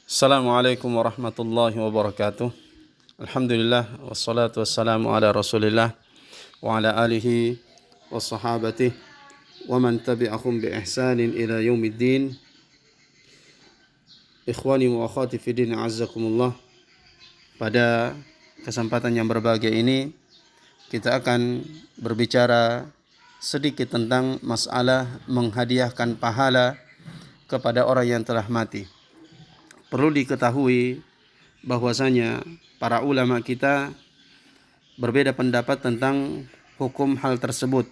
Assalamualaikum warahmatullahi wabarakatuh. Alhamdulillah wassalatu wassalamu ala Rasulillah wa ala alihi wa sahabatihi wa man tabi'ahum bi ihsanin ila yaumiddin. Ikhwani wa akhwati fi din, azzakumullah. Pada kesempatan yang berbahagia ini kita akan berbicara sedikit tentang masalah menghadiahkan pahala kepada orang yang telah mati. Perlu diketahui bahwasanya para ulama kita berbeda pendapat tentang hukum hal tersebut.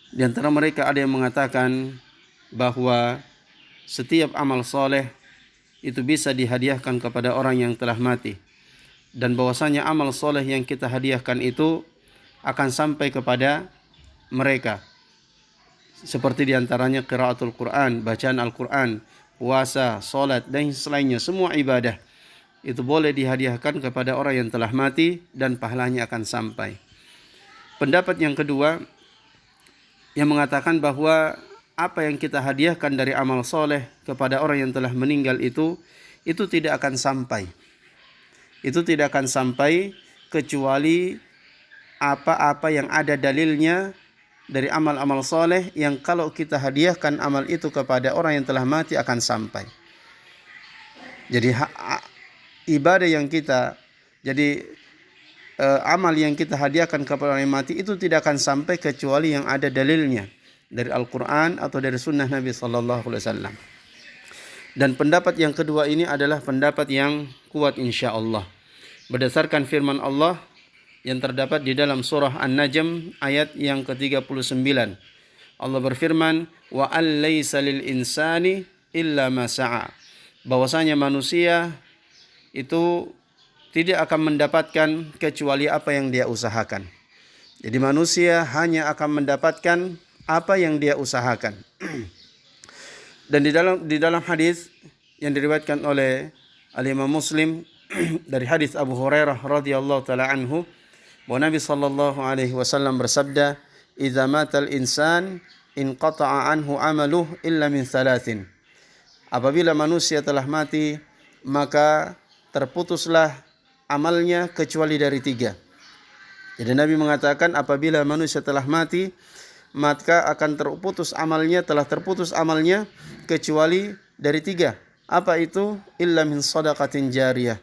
Di antara mereka ada yang mengatakan bahwa setiap amal soleh itu bisa dihadiahkan kepada orang yang telah mati, dan bahwasanya amal soleh yang kita hadiahkan itu akan sampai kepada mereka, seperti diantaranya qiraatul Quran, bacaan Al-Quran, puasa, solat, dan selainnya. Semua ibadah itu boleh dihadiahkan kepada orang yang telah mati dan pahalanya akan sampai. Pendapat yang kedua yang mengatakan bahwa apa yang kita hadiahkan dari amal soleh kepada orang yang telah meninggal itu tidak akan sampai. Itu tidak akan sampai kecuali apa-apa yang ada dalilnya dari amal-amal soleh yang kalau kita hadiahkan amal itu kepada orang yang telah mati akan sampai. Jadi ibadah yang kita, amal yang kita hadiahkan kepada orang yang mati itu tidak akan sampai kecuali yang ada dalilnya dari Al-Quran atau dari sunnah Nabi SAW. Dan pendapat yang kedua ini adalah pendapat yang kuat insyaAllah, berdasarkan firman Allah yang terdapat di dalam surah An-Najm ayat yang ke-39. Allah berfirman, wa allaysa lil insani illa ma sa'a. Bahwasanya manusia itu tidak akan mendapatkan kecuali apa yang dia usahakan. Jadi manusia hanya akan mendapatkan apa yang dia usahakan. Dan di dalam hadis yang diriwayatkan oleh Al-Imam Muslim dari hadis Abu Hurairah radhiyallahu taala anhu, bahwa Nabi sallallahu alaihi wasallam bersabda, "Idza matal insan inqata'a anhu amaluhu illa min thalathin." Apabila manusia telah mati, maka terputuslah amalnya kecuali dari 3. Jadi Nabi mengatakan apabila manusia telah mati, maka akan terputus amalnya kecuali dari 3. Apa itu? Illa min shadaqatin jariyah.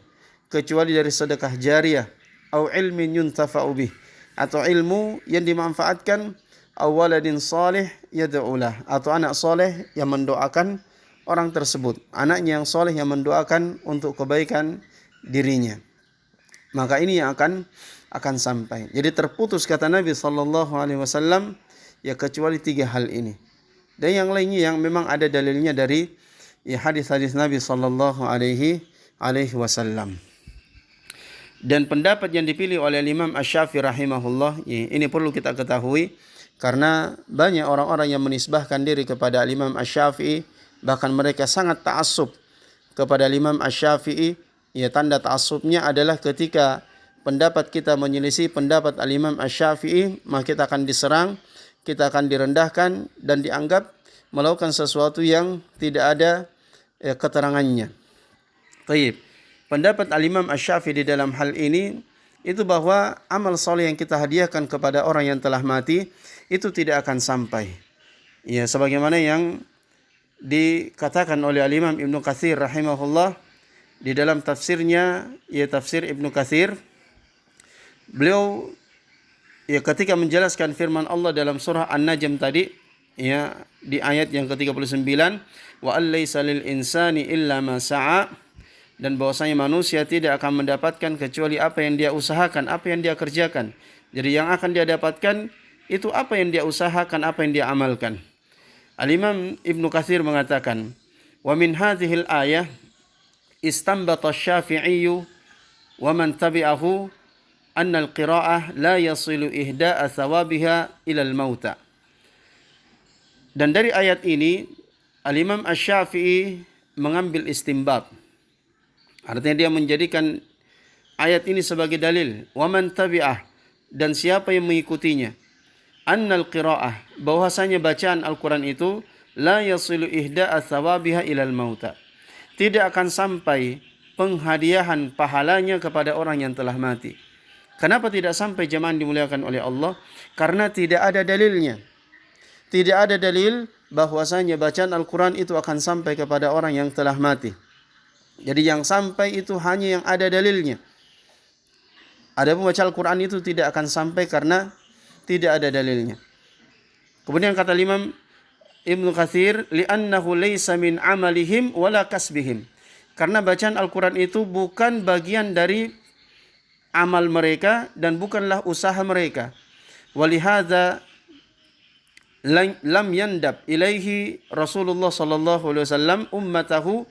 Kecuali dari sedekah jariyah, au ilmin yuntafa'u bih, atau ilmu yang dimanfaatkan, aw waladin salih yad'ulah, atau anak soleh yang mendoakan orang tersebut, anaknya yang soleh yang mendoakan untuk kebaikan dirinya. Maka ini yang akan sampai. Jadi terputus kata Nabi sallallahu alaihi wasallam ya kecuali 3 hal ini. Dan yang lainnya yang memang ada dalilnya dari hadis-hadis Nabi sallallahu alaihi wasallam. Dan pendapat yang dipilih oleh Imam Asy-Syafi'i rahimahullah, ini perlu kita ketahui karena banyak orang-orang yang menisbahkan diri kepada Imam Asy-Syafi'i, bahkan mereka sangat ta'assub kepada Imam Asy-Syafi'i. Ya, tanda ta'assubnya adalah ketika pendapat kita menyelisih pendapat Imam Asy-Syafi'i, maka kita akan diserang, kita akan direndahkan dan dianggap melakukan sesuatu yang tidak ada keterangannya. Baik. Pendapat Al-Imam Asy-Syafi'i di dalam hal ini itu bahwa amal soleh yang kita hadiahkan kepada orang yang telah mati itu tidak akan sampai. Ya, sebagaimana yang dikatakan oleh Al-Imam Ibnu Katsir rahimahullah di dalam tafsirnya, ya tafsir Ibnu Katsir. Beliau ya ketika menjelaskan firman Allah dalam surah An-Najm tadi, ya di ayat yang ke-39, wa allaysa lil insani illa ma sa'a, dan bahwasanya manusia tidak akan mendapatkan kecuali apa yang dia usahakan, apa yang dia kerjakan. Jadi yang akan dia dapatkan itu apa yang dia usahakan, apa yang dia amalkan. Al-Imam Ibnu Katsir mengatakan, wa min hadhil ayah istanbata asy-Syafi'i wa man tabi'ahu anna al-qira'ah la yasilu ihda'a thawabiha ila al-mauta. Dan dari ayat ini Al-Imam Asy-Syafi'i mengambil istinbat. Artinya dia menjadikan ayat ini sebagai dalil. Wa man tabi'ah, dan siapa yang mengikutinya. Annal qira'ah, bahwasanya bacaan Al-Quran itu la yasilu ihda'a thawabiha ilal mauta, tidak akan sampai penghadiahan pahalanya kepada orang yang telah mati. Kenapa tidak sampai jemaah dimuliakan oleh Allah? Karena tidak ada dalilnya. Tidak ada dalil bahwasanya bacaan Al-Quran itu akan sampai kepada orang yang telah mati. Jadi yang sampai itu hanya yang ada dalilnya. Ada pembaca Al-Quran itu tidak akan sampai karena tidak ada dalilnya. Kemudian kata Imam Ibnu Katsir, li'annahu laysa min amalihim wala kasbihim. Karena bacaan Al-Quran itu bukan bagian dari amal mereka dan bukanlah usaha mereka. Walihadza lam yandab ilaihi Rasulullah sallallahu alaihi wasallam ummatahu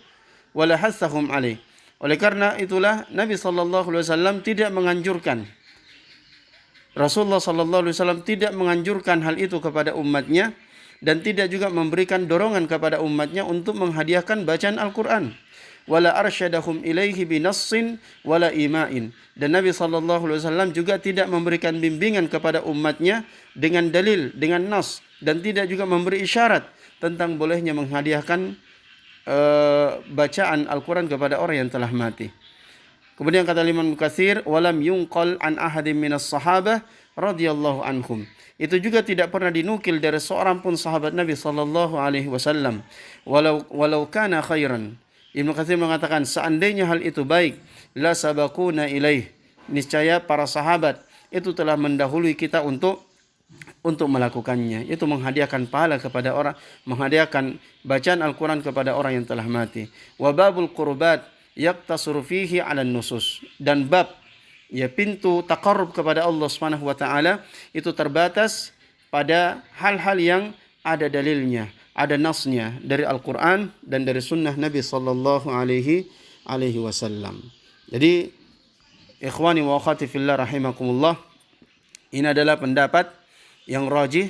wala hassahum alaih. Oleh karena itulah Nabi sallallahu alaihi wasallam tidak menganjurkan, Rasulullah sallallahu alaihi wasallam tidak menganjurkan hal itu kepada umatnya dan tidak juga memberikan dorongan kepada umatnya untuk menghadiahkan bacaan Al-Quran. Wala arsyadahum ilaihi binassin wala ima'in. Dan Nabi SAW juga tidak memberikan bimbingan kepada umatnya dengan dalil, dengan nas, dan tidak juga memberi isyarat tentang bolehnya menghadiahkan bacaan Al-Quran kepada orang yang telah mati. Kemudian kata Imam Katsir, walam yunqal an ahadim minas sahabah radhiyallahu anhum. Itu juga tidak pernah dinukil dari seorang pun sahabat Nabi sallallahu alaihi wasallam. Walau kana khairan. Ibnu Katsir mengatakan seandainya hal itu baik, la sabaquna ilaih. Niscaya para sahabat itu telah mendahului kita untuk melakukannya. Itu menghadiahkan pahala kepada orang, menghadiahkan bacaan Al-Quran kepada orang yang telah mati. Wa babul qurbat yaqtasuru fihi 'ala nusus. Dan bab, ya, pintu taqarrub kepada Allah Subhanahu wa taala itu terbatas pada hal-hal yang ada dalilnya, ada nasnya dari Al-Quran dan dari sunnah Nabi sallallahu alaihi wasallam. Jadi ikhwani wa akhwati fillah rahimakumullah, ini adalah pendapat yang rajih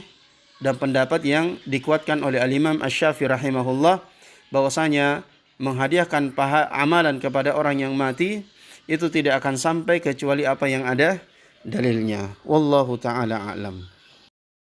dan pendapat yang dikuatkan oleh Al-Imam Asy-Syafi'i rahimahullah, bahwasanya menghadiahkan amalan kepada orang yang mati itu tidak akan sampai kecuali apa yang ada dalilnya. Wallahu taala a'lam.